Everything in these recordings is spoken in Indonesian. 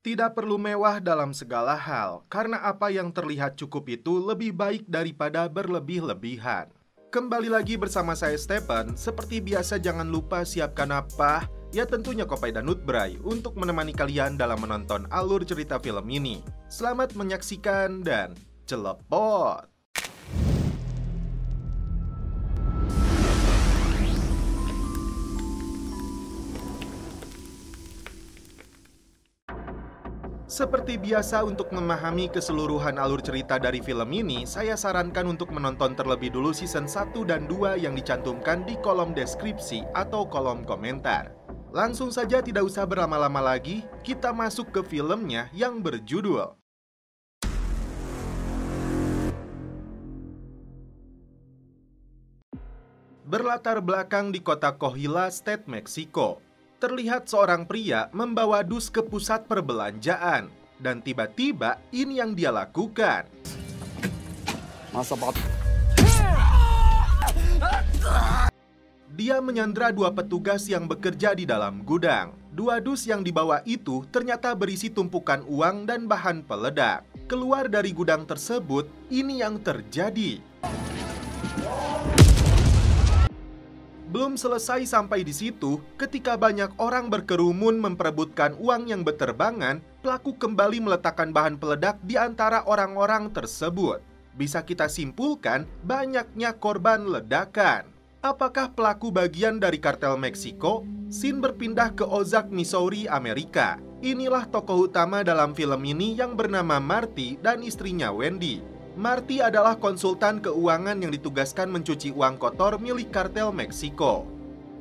Tidak perlu mewah dalam segala hal, karena apa yang terlihat cukup itu lebih baik daripada berlebih-lebihan. Kembali lagi bersama saya Stephen, seperti biasa jangan lupa siapkan apa? Ya tentunya kopi dan nutbray untuk menemani kalian dalam menonton alur cerita film ini. Selamat menyaksikan dan celepot! Seperti biasa untuk memahami keseluruhan alur cerita dari film ini, saya sarankan untuk menonton terlebih dulu season 1 dan 2 yang dicantumkan di kolom deskripsi atau kolom komentar. Langsung saja tidak usah berlama-lama lagi, kita masuk ke filmnya yang berjudul berlatar belakang di kota Coahuila, State Meksiko. Terlihat seorang pria membawa dus ke pusat perbelanjaan. Dan tiba-tiba ini yang dia lakukan. Dia menyandra dua petugas yang bekerja di dalam gudang. Dua dus yang dibawa itu ternyata berisi tumpukan uang dan bahan peledak. Keluar dari gudang tersebut, ini yang terjadi. Belum selesai sampai di situ, ketika banyak orang berkerumun memperebutkan uang yang berterbangan, pelaku kembali meletakkan bahan peledak di antara orang-orang tersebut. Bisa kita simpulkan, banyaknya korban ledakan. Apakah pelaku bagian dari kartel Meksiko? Scene berpindah ke Ozark, Missouri, Amerika. Inilah tokoh utama dalam film ini yang bernama Marty dan istrinya Wendy. Marty adalah konsultan keuangan yang ditugaskan mencuci uang kotor milik kartel Meksiko.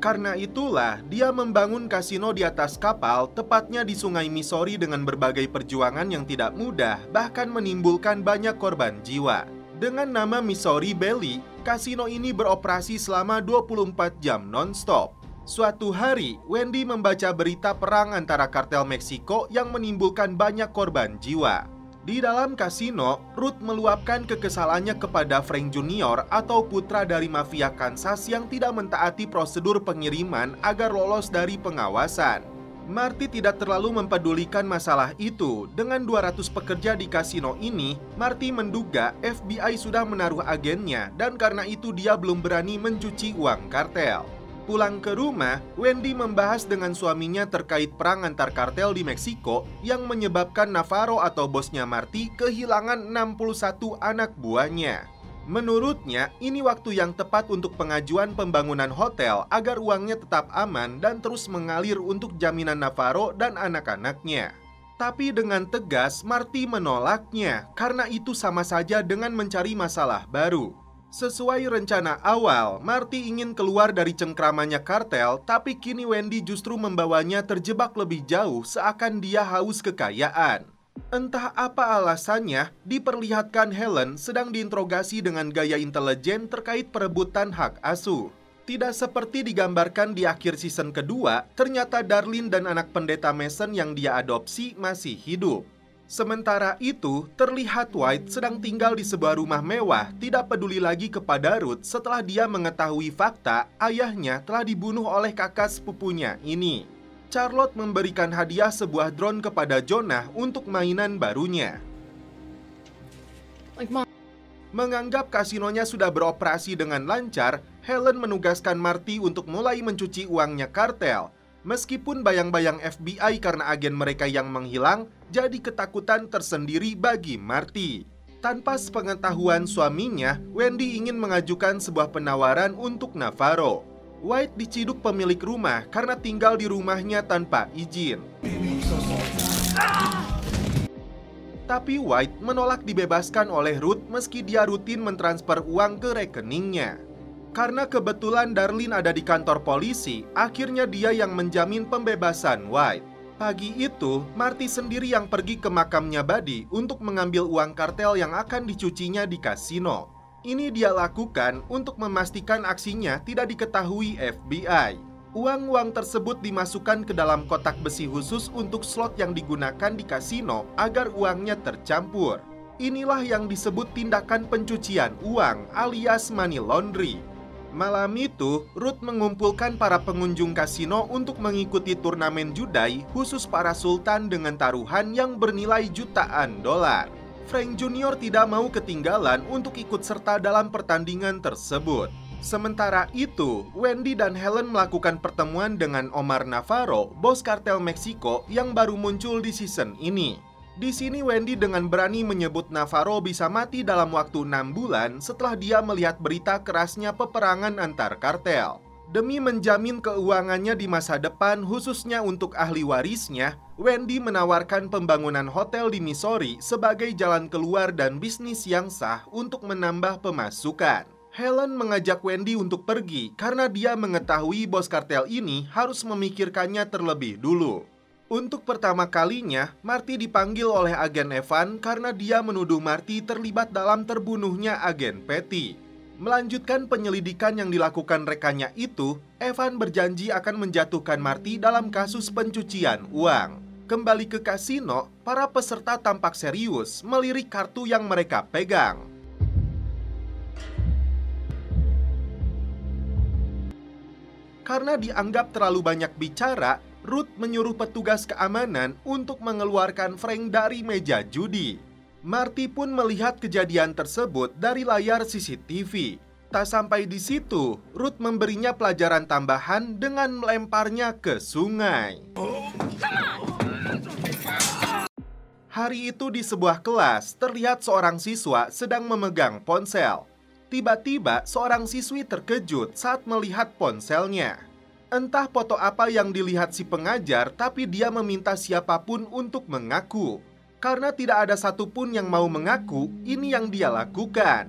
Karena itulah, dia membangun kasino di atas kapal, tepatnya di Sungai Missouri dengan berbagai perjuangan yang tidak mudah, bahkan menimbulkan banyak korban jiwa. Dengan nama Missouri Belly, kasino ini beroperasi selama 24 jam non-stop. Suatu hari, Wendy membaca berita perang antara kartel Meksiko yang menimbulkan banyak korban jiwa. Di dalam kasino, Ruth meluapkan kekesalannya kepada Frank Junior atau putra dari mafia Kansas yang tidak mentaati prosedur pengiriman agar lolos dari pengawasan. Marty tidak terlalu mempedulikan masalah itu. Dengan 200 pekerja di kasino ini, Marty menduga FBI sudah menaruh agennya dan karena itu dia belum berani mencuci uang kartel. Pulang ke rumah, Wendy membahas dengan suaminya terkait perang antar kartel di Meksiko yang menyebabkan Navarro atau bosnya Marty kehilangan 61 anak buahnya. Menurutnya, ini waktu yang tepat untuk pengajuan pembangunan hotel agar uangnya tetap aman dan terus mengalir untuk jaminan Navarro dan anak-anaknya. Tapi dengan tegas, Marty menolaknya karena itu sama saja dengan mencari masalah baru. Sesuai rencana awal, Marty ingin keluar dari cengkramannya kartel, tapi kini Wendy justru membawanya terjebak lebih jauh seakan dia haus kekayaan. Entah apa alasannya, diperlihatkan Helen sedang diinterogasi dengan gaya intelijen terkait perebutan hak asuh. Tidak seperti digambarkan di akhir season kedua, ternyata Darlene dan anak pendeta Mason yang dia adopsi masih hidup. Sementara itu, terlihat White sedang tinggal di sebuah rumah mewah, tidak peduli lagi kepada Ruth setelah dia mengetahui fakta ayahnya telah dibunuh oleh kakak sepupunya ini. Charlotte memberikan hadiah sebuah drone kepada Jonah untuk mainan barunya. Menganggap kasinonya sudah beroperasi dengan lancar, Helen menugaskan Marty untuk mulai mencuci uangnya kartel. Meskipun bayang-bayang FBI karena agen mereka yang menghilang, jadi ketakutan tersendiri bagi Marty. Tanpa sepengetahuan suaminya, Wendy ingin mengajukan sebuah penawaran untuk Navarro. White diciduk pemilik rumah karena tinggal di rumahnya tanpa izin. Tapi White menolak dibebaskan oleh Ruth meski dia rutin mentransfer uang ke rekeningnya. Karena kebetulan Darlene ada di kantor polisi, akhirnya dia yang menjamin pembebasan White. Pagi itu, Marty sendiri yang pergi ke makamnya Buddy untuk mengambil uang kartel yang akan dicucinya di kasino. Ini dia lakukan untuk memastikan aksinya tidak diketahui FBI. Uang-uang tersebut dimasukkan ke dalam kotak besi khusus untuk slot yang digunakan di kasino agar uangnya tercampur. Inilah yang disebut tindakan pencucian uang alias money laundry. Malam itu, Ruth mengumpulkan para pengunjung kasino untuk mengikuti turnamen judai khusus para sultan dengan taruhan yang bernilai jutaan dolar. Frank Junior tidak mau ketinggalan untuk ikut serta dalam pertandingan tersebut. Sementara itu, Wendy dan Helen melakukan pertemuan dengan Omar Navarro, bos kartel Meksiko yang baru muncul di season ini. Di sini Wendy dengan berani menyebut Navarro bisa mati dalam waktu 6 bulan setelah dia melihat berita kerasnya peperangan antar kartel. Demi menjamin keuangannya di masa depan khususnya untuk ahli warisnya, Wendy menawarkan pembangunan hotel di Missouri sebagai jalan keluar dan bisnis yang sah untuk menambah pemasukan. Helen mengajak Wendy untuk pergi karena dia mengetahui bos kartel ini harus memikirkannya terlebih dulu. Untuk pertama kalinya, Marty dipanggil oleh agen Evan karena dia menuduh Marty terlibat dalam terbunuhnya agen Patty. Melanjutkan penyelidikan yang dilakukan rekannya itu, Evan berjanji akan menjatuhkan Marty dalam kasus pencucian uang. Kembali ke kasino, para peserta tampak serius melirik kartu yang mereka pegang. Karena dianggap terlalu banyak bicara, Ruth menyuruh petugas keamanan untuk mengeluarkan Frank dari meja judi. Marty pun melihat kejadian tersebut dari layar CCTV. Tak sampai di situ, Ruth memberinya pelajaran tambahan dengan melemparnya ke sungai. Hari itu di sebuah kelas, terlihat seorang siswa sedang memegang ponsel. Tiba-tiba, seorang siswi terkejut saat melihat ponselnya. Entah foto apa yang dilihat si pengajar, tapi dia meminta siapapun untuk mengaku. Karena tidak ada satupun yang mau mengaku, ini yang dia lakukan.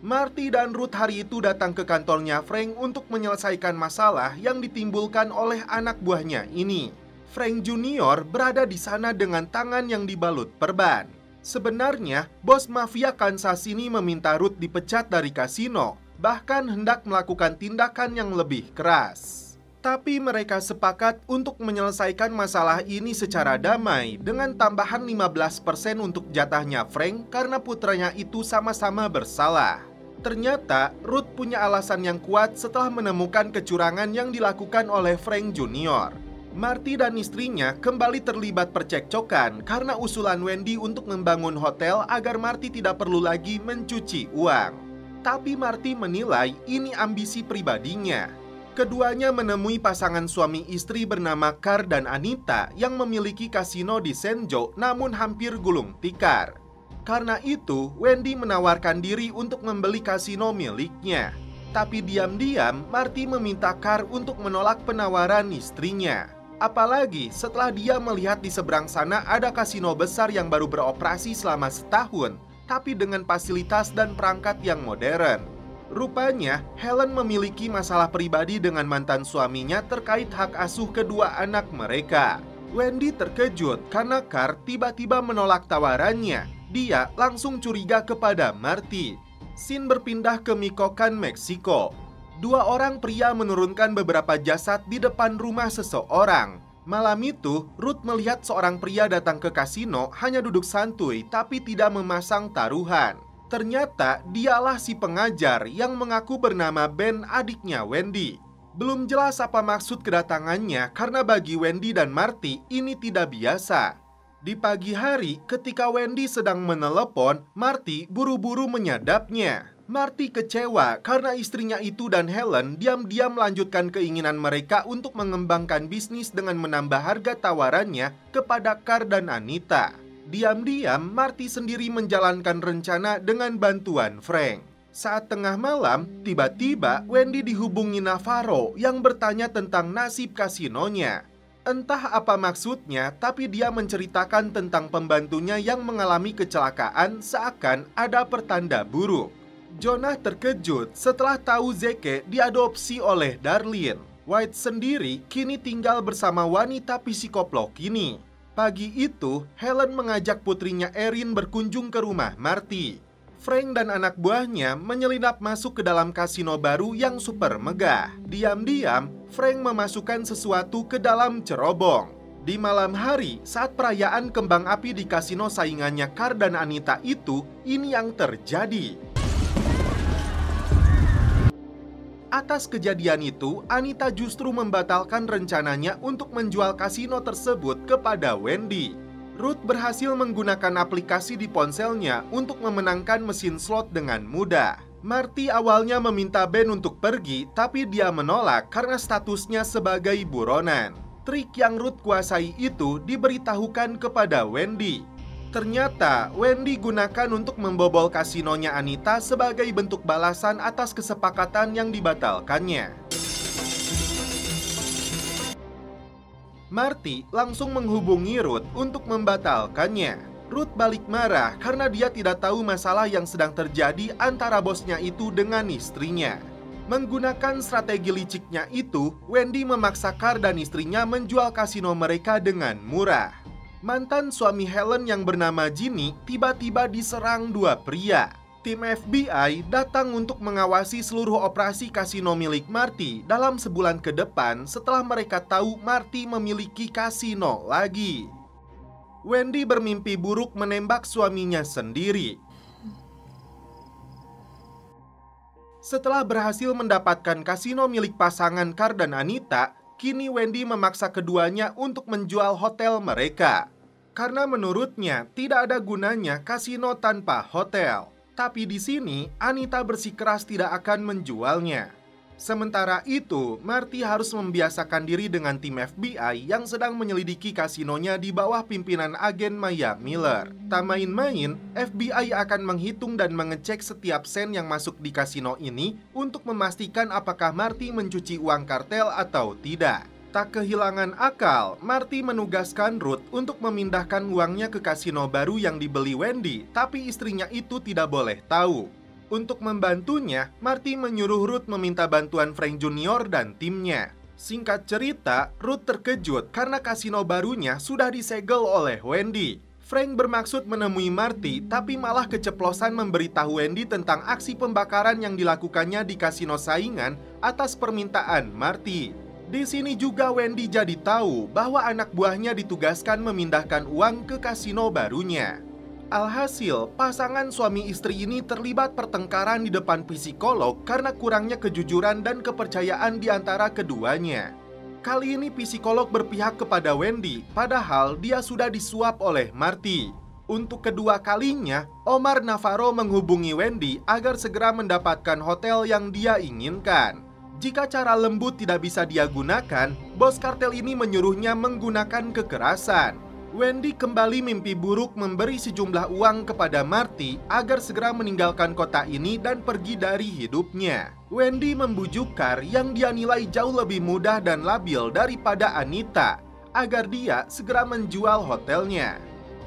Marty dan Ruth hari itu datang ke kantornya Frank untuk menyelesaikan masalah yang ditimbulkan oleh anak buahnya ini. Frank Junior berada di sana dengan tangan yang dibalut perban. Sebenarnya, bos mafia Kansas ini meminta Ruth dipecat dari kasino, bahkan hendak melakukan tindakan yang lebih keras. Tapi mereka sepakat untuk menyelesaikan masalah ini secara damai dengan tambahan 15% untuk jatahnya Frank karena putranya itu sama-sama bersalah. Ternyata, Ruth punya alasan yang kuat setelah menemukan kecurangan yang dilakukan oleh Frank Junior. Marty dan istrinya kembali terlibat percekcokan karena usulan Wendy untuk membangun hotel agar Marty tidak perlu lagi mencuci uang. Tapi Marty menilai ini ambisi pribadinya. Keduanya menemui pasangan suami istri bernama Carr dan Anita yang memiliki kasino di St. Joe namun hampir gulung tikar. Karena itu, Wendy menawarkan diri untuk membeli kasino miliknya. Tapi diam-diam, Marty meminta Carr untuk menolak penawaran istrinya. Apalagi setelah dia melihat di seberang sana ada kasino besar yang baru beroperasi selama setahun, tapi dengan fasilitas dan perangkat yang modern. Rupanya, Helen memiliki masalah pribadi dengan mantan suaminya terkait hak asuh kedua anak mereka. Wendy terkejut karena Carr tiba-tiba menolak tawarannya. Dia langsung curiga kepada Marty. Scene berpindah ke Michoacan, Meksiko. Dua orang pria menurunkan beberapa jasad di depan rumah seseorang. Malam itu, Ruth melihat seorang pria datang ke kasino hanya duduk santuy tapi tidak memasang taruhan. Ternyata dialah si pengajar yang mengaku bernama Ben, adiknya Wendy. Belum jelas apa maksud kedatangannya karena bagi Wendy dan Marty ini tidak biasa. Di pagi hari, ketika Wendy sedang menelepon, Marty buru-buru menyadapnya. Marty kecewa karena istrinya itu dan Helen diam-diam melanjutkan keinginan mereka untuk mengembangkan bisnis dengan menambah harga tawarannya kepada Carr dan Anita. Diam-diam, Marty sendiri menjalankan rencana dengan bantuan Frank. Saat tengah malam, tiba-tiba Wendy dihubungi Navarro yang bertanya tentang nasib kasinonya. Entah apa maksudnya, tapi dia menceritakan tentang pembantunya yang mengalami kecelakaan seakan ada pertanda buruk. Jonah terkejut setelah tahu Zeke diadopsi oleh Darlene. White sendiri kini tinggal bersama wanita psikoplok ini. Pagi itu, Helen mengajak putrinya Erin berkunjung ke rumah Marty. Frank dan anak buahnya menyelinap masuk ke dalam kasino baru yang super megah. Diam-diam, Frank memasukkan sesuatu ke dalam cerobong. Di malam hari, saat perayaan kembang api di kasino saingannya Carl dan Anita itu, ini yang terjadi. Atas kejadian itu, Anita justru membatalkan rencananya untuk menjual kasino tersebut kepada Wendy. Ruth berhasil menggunakan aplikasi di ponselnya untuk memenangkan mesin slot dengan mudah. Marty awalnya meminta Ben untuk pergi, tapi dia menolak karena statusnya sebagai buronan. Trik yang Ruth kuasai itu diberitahukan kepada Wendy. Ternyata Wendy gunakan untuk membobol kasinonya Anita sebagai bentuk balasan atas kesepakatan yang dibatalkannya. Marty langsung menghubungi Ruth untuk membatalkannya. Ruth balik marah karena dia tidak tahu masalah yang sedang terjadi antara bosnya itu dengan istrinya. Menggunakan strategi liciknya itu, Wendy memaksa Carl dan istrinya menjual kasino mereka dengan murah. Mantan suami Helen yang bernama Ginny tiba-tiba diserang dua pria. Tim FBI datang untuk mengawasi seluruh operasi kasino milik Marty dalam sebulan ke depan setelah mereka tahu Marty memiliki kasino lagi. Wendy bermimpi buruk menembak suaminya sendiri. Setelah berhasil mendapatkan kasino milik pasangan Carl dan Anita, kini Wendy memaksa keduanya untuk menjual hotel mereka. Karena menurutnya tidak ada gunanya kasino tanpa hotel. Tapi di sini Anita bersikeras tidak akan menjualnya. Sementara itu, Marty harus membiasakan diri dengan tim FBI yang sedang menyelidiki kasinonya di bawah pimpinan agen Maya Miller. Tak main-main, FBI akan menghitung dan mengecek setiap sen yang masuk di kasino ini untuk memastikan apakah Marty mencuci uang kartel atau tidak. Tak kehilangan akal, Marty menugaskan Ruth untuk memindahkan uangnya ke kasino baru yang dibeli Wendy, tapi istrinya itu tidak boleh tahu. Untuk membantunya, Marty menyuruh Ruth meminta bantuan Frank Junior dan timnya. Singkat cerita, Ruth terkejut karena kasino barunya sudah disegel oleh Wendy. Frank bermaksud menemui Marty, tapi malah keceplosan memberitahu Wendy tentang aksi pembakaran yang dilakukannya di kasino saingan atas permintaan Marty. Di sini juga Wendy jadi tahu bahwa anak buahnya ditugaskan memindahkan uang ke kasino barunya. Alhasil, pasangan suami istri ini terlibat pertengkaran di depan psikolog karena kurangnya kejujuran dan kepercayaan di antara keduanya. Kali ini psikolog berpihak kepada Wendy, padahal dia sudah disuap oleh Marty. Untuk kedua kalinya, Omar Navarro menghubungi Wendy agar segera mendapatkan hotel yang dia inginkan. Jika cara lembut tidak bisa dia gunakan, bos kartel ini menyuruhnya menggunakan kekerasan. Wendy kembali mimpi buruk memberi sejumlah uang kepada Marty agar segera meninggalkan kota ini dan pergi dari hidupnya. Wendy membujuk Carl yang dia nilai jauh lebih mudah dan labil daripada Anita agar dia segera menjual hotelnya.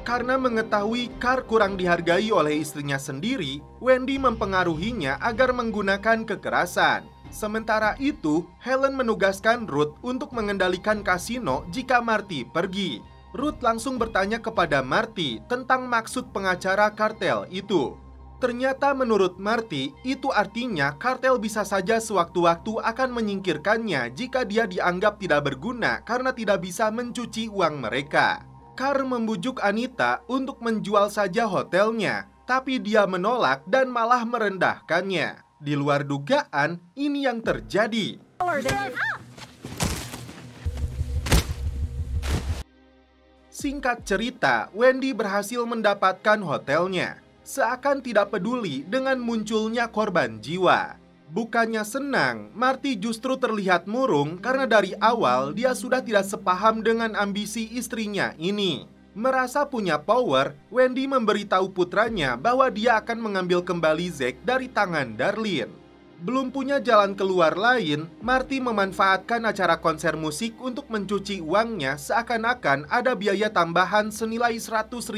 Karena mengetahui Carl kurang dihargai oleh istrinya sendiri, Wendy mempengaruhinya agar menggunakan kekerasan. Sementara itu, Helen menugaskan Ruth untuk mengendalikan kasino jika Marty pergi. Ruth langsung bertanya kepada Marty tentang maksud pengacara kartel itu. Ternyata menurut Marty, itu artinya kartel bisa saja sewaktu-waktu akan menyingkirkannya jika dia dianggap tidak berguna karena tidak bisa mencuci uang mereka. Carl membujuk Anita untuk menjual saja hotelnya, tapi dia menolak dan malah merendahkannya. Di luar dugaan, ini yang terjadi. Singkat cerita, Wendy berhasil mendapatkan hotelnya. Seakan tidak peduli dengan munculnya korban jiwa. Bukannya senang, Marty justru terlihat murung karena dari awal dia sudah tidak sepaham dengan ambisi istrinya ini. Merasa punya power, Wendy memberitahu putranya bahwa dia akan mengambil kembali Zack dari tangan Darlene. Belum punya jalan keluar lain, Marty memanfaatkan acara konser musik untuk mencuci uangnya seakan-akan ada biaya tambahan senilai $100.000.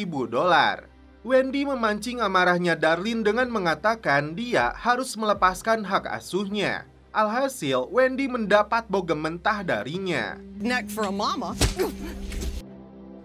Wendy memancing amarahnya Darlene dengan mengatakan dia harus melepaskan hak asuhnya. Alhasil, Wendy mendapat bogem mentah darinya. Neck for a mama.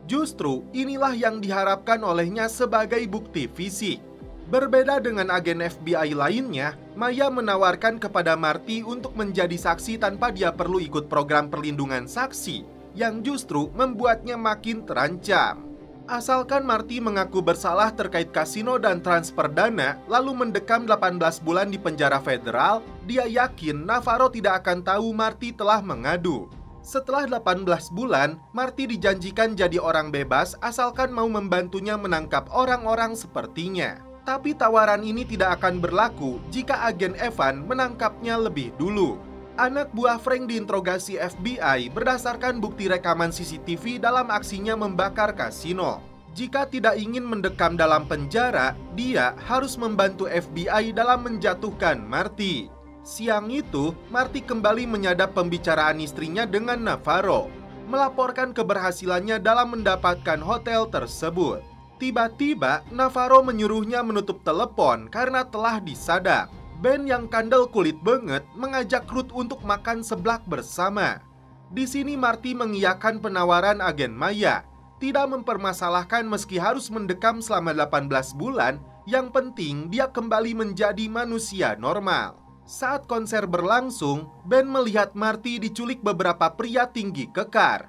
Justru inilah yang diharapkan olehnya sebagai bukti fisik. Berbeda dengan agen FBI lainnya, Maya menawarkan kepada Marty untuk menjadi saksi tanpa dia perlu ikut program perlindungan saksi. yang justru membuatnya makin terancam. Asalkan Marty mengaku bersalah terkait kasino dan transfer dana, lalu mendekam 18 bulan di penjara federal, dia yakin Navarro tidak akan tahu Marty telah mengadu. Setelah 18 bulan, Marty dijanjikan jadi orang bebas asalkan mau membantunya menangkap orang-orang sepertinya. Tapi tawaran ini tidak akan berlaku jika agen Evan menangkapnya lebih dulu. Anak buah Frank diinterogasi FBI berdasarkan bukti rekaman CCTV dalam aksinya membakar kasino. Jika tidak ingin mendekam dalam penjara, dia harus membantu FBI dalam menjatuhkan Marty. Siang itu, Marty kembali menyadap pembicaraan istrinya dengan Navarro, melaporkan keberhasilannya dalam mendapatkan hotel tersebut. Tiba-tiba, Navarro menyuruhnya menutup telepon karena telah disadap. Ben yang kandel kulit banget mengajak Ruth untuk makan seblak bersama. Di sini Marty mengiyakan penawaran agen Maya, tidak mempermasalahkan meski harus mendekam selama 18 bulan, yang penting dia kembali menjadi manusia normal. Saat konser berlangsung, Ben melihat Marty diculik beberapa pria tinggi kekar.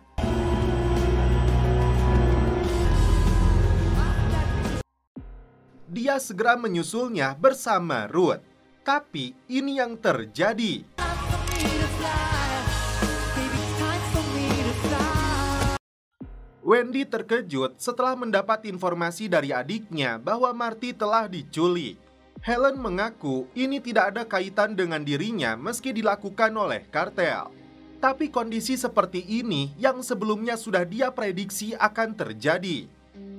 Dia segera menyusulnya bersama Ruth. Tapi ini yang terjadi. Wendy terkejut setelah mendapat informasi dari adiknya bahwa Marty telah diculik. Helen mengaku ini tidak ada kaitan dengan dirinya meski dilakukan oleh kartel. Tapi kondisi seperti ini yang sebelumnya sudah dia prediksi akan terjadi.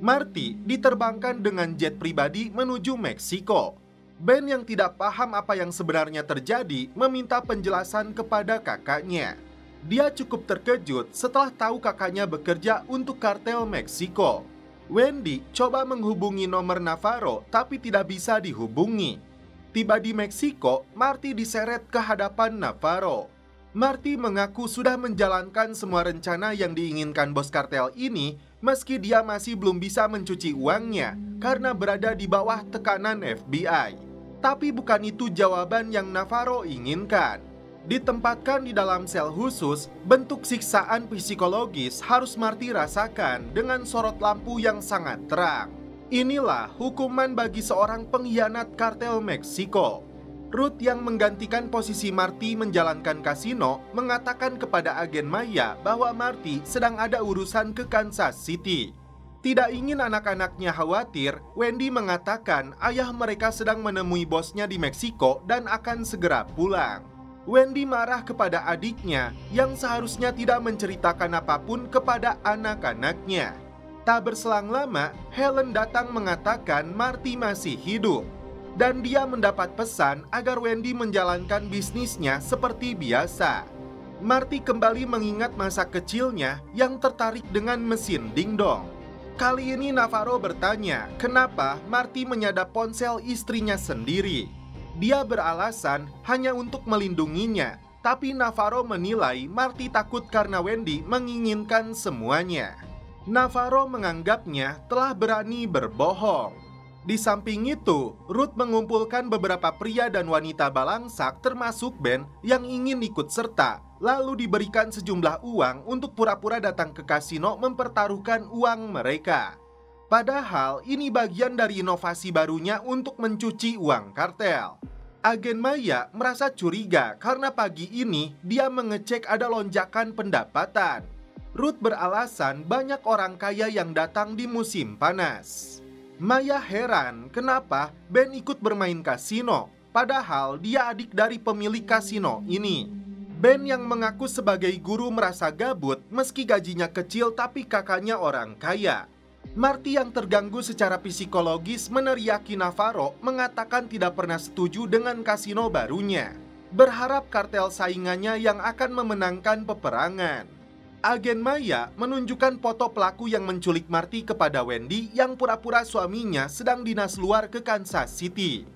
Marty diterbangkan dengan jet pribadi menuju Meksiko. Ben yang tidak paham apa yang sebenarnya terjadi meminta penjelasan kepada kakaknya. Dia cukup terkejut setelah tahu kakaknya bekerja untuk kartel Meksiko. Wendy coba menghubungi nomor Navarro tapi tidak bisa dihubungi. Tiba di Meksiko, Marty diseret ke hadapan Navarro. Marty mengaku sudah menjalankan semua rencana yang diinginkan bos kartel ini meski dia masih belum bisa mencuci uangnya karena berada di bawah tekanan FBI. Tapi bukan itu jawaban yang Navarro inginkan. Ditempatkan di dalam sel khusus, bentuk siksaan psikologis harus Marty rasakan dengan sorot lampu yang sangat terang. Inilah hukuman bagi seorang pengkhianat kartel Meksiko. Ruth yang menggantikan posisi Marty menjalankan kasino mengatakan kepada agen Maya bahwa Marty sedang ada urusan ke Kansas City. Tidak ingin anak-anaknya khawatir, Wendy mengatakan ayah mereka sedang menemui bosnya di Meksiko dan akan segera pulang. Wendy marah kepada adiknya yang seharusnya tidak menceritakan apapun kepada anak-anaknya. Tak berselang lama, Helen datang mengatakan Marty masih hidup. Dan dia mendapat pesan agar Wendy menjalankan bisnisnya seperti biasa. Marty kembali mengingat masa kecilnya yang tertarik dengan mesin dingdong. Kali ini Navarro bertanya kenapa Marty menyadap ponsel istrinya sendiri. Dia beralasan hanya untuk melindunginya, tapi Navarro menilai Marty takut karena Wendy menginginkan semuanya. Navarro menganggapnya telah berani berbohong. Di samping itu, Ruth mengumpulkan beberapa pria dan wanita balangsak termasuk Ben yang ingin ikut serta, lalu diberikan sejumlah uang untuk pura-pura datang ke kasino mempertaruhkan uang mereka. Padahal ini bagian dari inovasi barunya untuk mencuci uang kartel. Agen Maya merasa curiga karena pagi ini dia mengecek ada lonjakan pendapatan. Ruth beralasan banyak orang kaya yang datang di musim panas. Maya heran kenapa Ben ikut bermain kasino, padahal dia adik dari pemilik kasino ini. Ben yang mengaku sebagai guru merasa gabut meski gajinya kecil tapi kakaknya orang kaya. Marty yang terganggu secara psikologis meneriaki Navarro mengatakan tidak pernah setuju dengan kasino barunya. Berharap kartel saingannya yang akan memenangkan peperangan. Agen Maya menunjukkan foto pelaku yang menculik Marty kepada Wendy yang pura-pura suaminya sedang dinas luar ke Kansas City.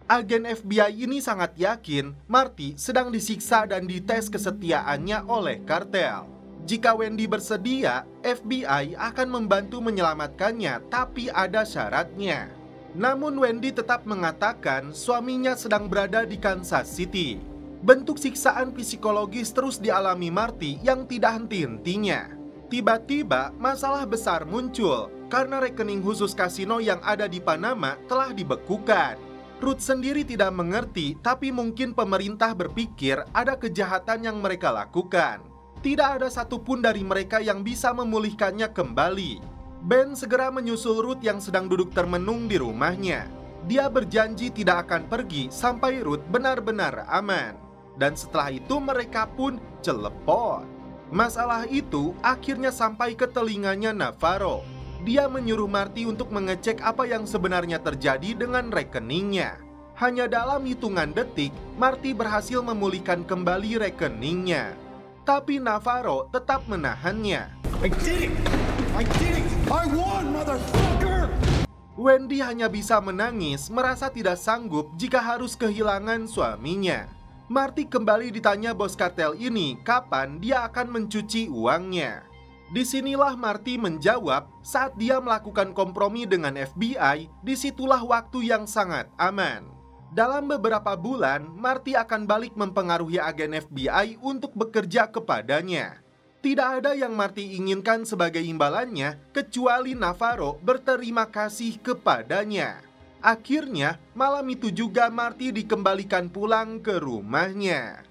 Agen FBI ini sangat yakin Marty sedang disiksa dan dites kesetiaannya oleh kartel. Jika Wendy bersedia, FBI akan membantu menyelamatkannya, tapi ada syaratnya. Namun Wendy tetap mengatakan suaminya sedang berada di Kansas City. Bentuk siksaan psikologis terus dialami Marty yang tidak henti-hentinya. Tiba-tiba masalah besar muncul karena rekening khusus kasino yang ada di Panama telah dibekukan. Ruth sendiri tidak mengerti, tapi mungkin pemerintah berpikir ada kejahatan yang mereka lakukan. Tidak ada satupun dari mereka yang bisa memulihkannya kembali. Ben segera menyusul Ruth yang sedang duduk termenung di rumahnya. Dia berjanji tidak akan pergi sampai Ruth benar-benar aman. Dan setelah itu mereka pun celepon. Masalah itu akhirnya sampai ke telinganya Navarro. Dia menyuruh Marty untuk mengecek apa yang sebenarnya terjadi dengan rekeningnya. Hanya dalam hitungan detik, Marty berhasil memulihkan kembali rekeningnya. Tapi Navarro tetap menahannya. I did it! I did it! I won, motherfucker! Wendy hanya bisa menangis, merasa tidak sanggup jika harus kehilangan suaminya. Marty kembali ditanya bos kartel ini kapan dia akan mencuci uangnya. Disinilah Marty menjawab saat dia melakukan kompromi dengan FBI, disitulah waktu yang sangat aman. Dalam beberapa bulan, Marty akan balik mempengaruhi agen FBI untuk bekerja kepadanya. Tidak ada yang Marty inginkan sebagai imbalannya kecuali Navarro berterima kasih kepadanya. Akhirnya, malam itu juga Marty dikembalikan pulang ke rumahnya.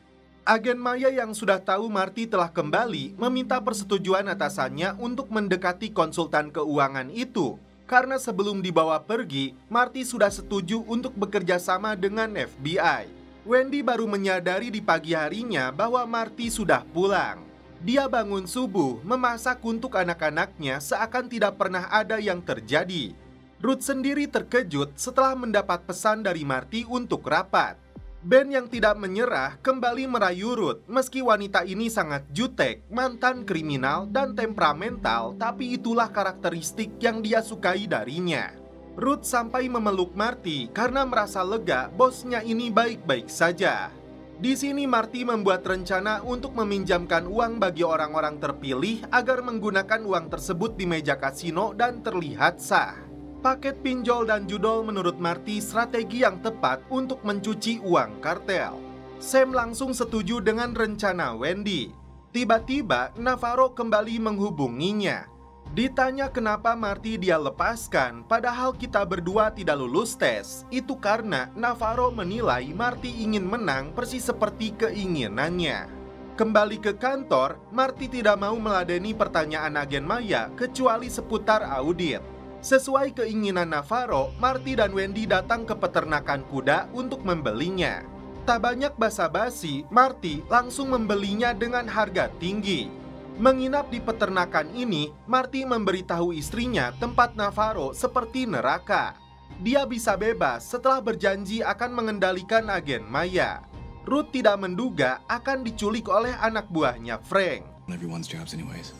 Agen Maya yang sudah tahu Marty telah kembali meminta persetujuan atasannya untuk mendekati konsultan keuangan itu. Karena sebelum dibawa pergi, Marty sudah setuju untuk bekerja sama dengan FBI. Wendy baru menyadari di pagi harinya bahwa Marty sudah pulang. Dia bangun subuh, memasak untuk anak-anaknya seakan tidak pernah ada yang terjadi. Ruth sendiri terkejut setelah mendapat pesan dari Marty untuk rapat. Ben yang tidak menyerah kembali merayu Ruth meski wanita ini sangat jutek, mantan kriminal, dan temperamental, tapi itulah karakteristik yang dia sukai darinya. Ruth sampai memeluk Marty karena merasa lega bosnya ini baik-baik saja. Di sini Marty membuat rencana untuk meminjamkan uang bagi orang-orang terpilih agar menggunakan uang tersebut di meja kasino dan terlihat sah. Paket pinjol dan judol menurut Marty strategi yang tepat untuk mencuci uang kartel. Sam langsung setuju dengan rencana Wendy. Tiba-tiba Navarro kembali menghubunginya. Ditanya kenapa Marty dia lepaskan, padahal kita berdua tidak lulus tes. Itu karena Navarro menilai Marty ingin menang persis seperti keinginannya. Kembali ke kantor, Marty tidak mau meladeni pertanyaan agen Maya kecuali seputar audit. Sesuai keinginan Navarro, Marty dan Wendy datang ke peternakan kuda untuk membelinya. Tak banyak basa-basi, Marty langsung membelinya dengan harga tinggi. Menginap di peternakan ini, Marty memberitahu istrinya tempat Navarro seperti neraka. Dia bisa bebas setelah berjanji akan mengendalikan agen Maya. Ruth tidak menduga akan diculik oleh anak buahnya Frank. Everyone's jobs anyways.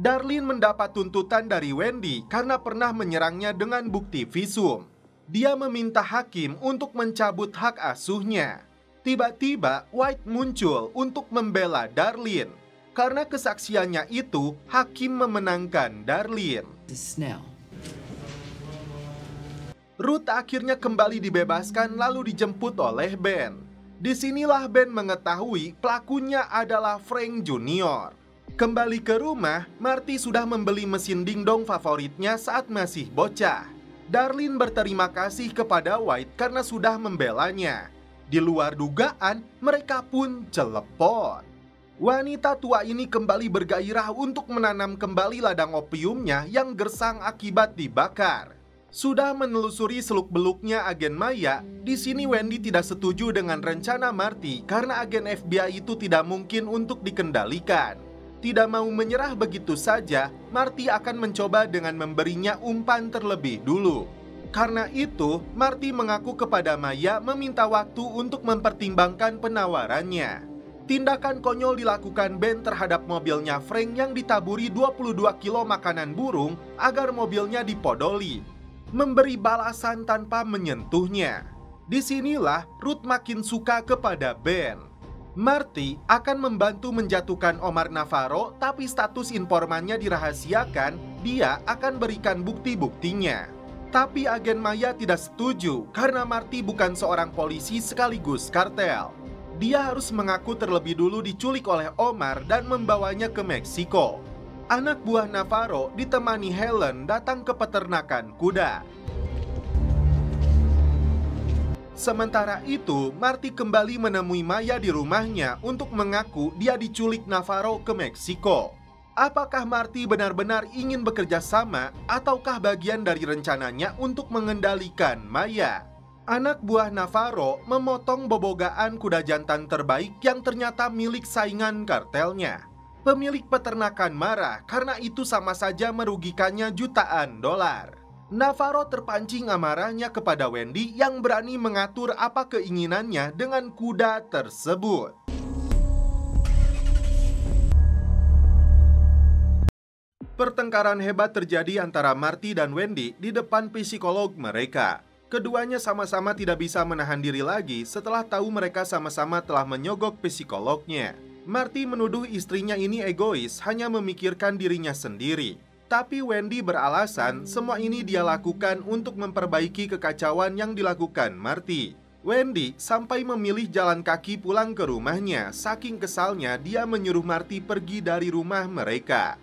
Darlene mendapat tuntutan dari Wendy karena pernah menyerangnya dengan bukti visum. Dia meminta hakim untuk mencabut hak asuhnya. Tiba-tiba White muncul untuk membela Darlene. Karena kesaksiannya itu, hakim memenangkan Darlene. Ruth akhirnya kembali dibebaskan lalu dijemput oleh Ben. Disinilah Ben mengetahui pelakunya adalah Frank Junior. Kembali ke rumah, Marty sudah membeli mesin dingdong favoritnya saat masih bocah. Darlene berterima kasih kepada White karena sudah membelanya. Di luar dugaan, mereka pun celepon. Wanita tua ini kembali bergairah untuk menanam kembali ladang opiumnya yang gersang akibat dibakar. Sudah menelusuri seluk-beluknya agen Maya, di sini Wendy tidak setuju dengan rencana Marty karena agen FBI itu tidak mungkin untuk dikendalikan. Tidak mau menyerah begitu saja, Marty akan mencoba dengan memberinya umpan terlebih dulu. Karena itu, Marty mengaku kepada Maya meminta waktu untuk mempertimbangkan penawarannya. Tindakan konyol dilakukan Ben terhadap mobilnya Frank yang ditaburi 22 kilo makanan burung agar mobilnya dipodoli. Memberi balasan tanpa menyentuhnya. Disinilah Ruth makin suka kepada Ben. Marty akan membantu menjatuhkan Omar Navarro, tapi status informannya dirahasiakan. Dia akan berikan bukti-buktinya. Tapi agen Maya tidak setuju karena Marty bukan seorang polisi sekaligus kartel. Dia harus mengaku terlebih dulu diculik oleh Omar dan membawanya ke Meksiko. Anak buah Navarro ditemani Helen datang ke peternakan kuda. Sementara itu, Marty kembali menemui Maya di rumahnya untuk mengaku dia diculik Navarro ke Meksiko. Apakah Marty benar-benar ingin bekerja sama ataukah bagian dari rencananya untuk mengendalikan Maya? Anak buah Navarro memotong bobogaan kuda jantan terbaik yang ternyata milik saingan kartelnya. Pemilik peternakan marah karena itu sama saja merugikannya jutaan dolar. Navarro terpancing amarahnya kepada Wendy yang berani mengatur apa keinginannya dengan kuda tersebut. Pertengkaran hebat terjadi antara Marty dan Wendy di depan psikolog mereka. Keduanya sama-sama tidak bisa menahan diri lagi setelah tahu mereka sama-sama telah menyogok psikolognya. Marty menuduh istrinya ini egois, hanya memikirkan dirinya sendiri. Tapi Wendy beralasan semua ini dia lakukan untuk memperbaiki kekacauan yang dilakukan Marty. Wendy sampai memilih jalan kaki pulang ke rumahnya. Saking kesalnya dia menyuruh Marty pergi dari rumah mereka.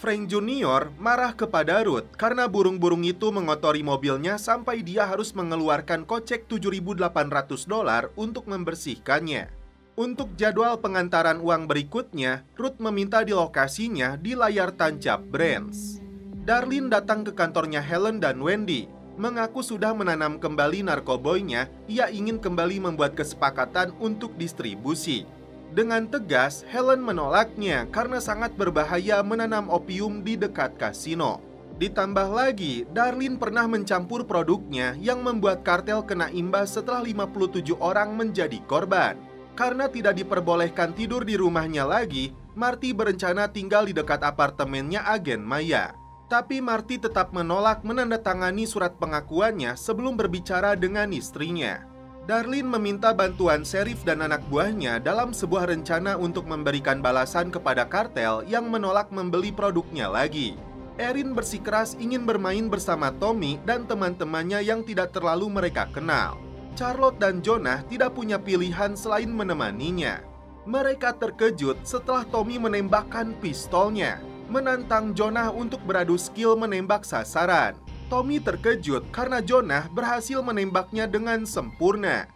Frank Junior marah kepada Ruth karena burung-burung itu mengotori mobilnya sampai dia harus mengeluarkan kocek $7.800 untuk membersihkannya. Untuk jadwal pengantaran uang berikutnya, Ruth meminta di lokasinya di layar tancap Brands. Darlene datang ke kantornya Helen dan Wendy, mengaku sudah menanam kembali narkoboynya. Ia ingin kembali membuat kesepakatan untuk distribusi. Dengan tegas, Helen menolaknya karena sangat berbahaya menanam opium di dekat kasino. Ditambah lagi, Darlene pernah mencampur produknya yang membuat kartel kena imbas setelah 57 orang menjadi korban. Karena tidak diperbolehkan tidur di rumahnya lagi, Marty berencana tinggal di dekat apartemennya agen Maya. Tapi Marty tetap menolak menandatangani surat pengakuannya sebelum berbicara dengan istrinya. Darlene meminta bantuan sheriff dan anak buahnya dalam sebuah rencana untuk memberikan balasan kepada kartel yang menolak membeli produknya lagi. Erin bersikeras ingin bermain bersama Tommy dan teman-temannya yang tidak terlalu mereka kenal. Charlotte dan Jonah tidak punya pilihan selain menemaninya. Mereka terkejut setelah Tommy menembakkan pistolnya, menantang Jonah untuk beradu skill menembak sasaran. Tommy terkejut karena Jonah berhasil menembaknya dengan sempurna.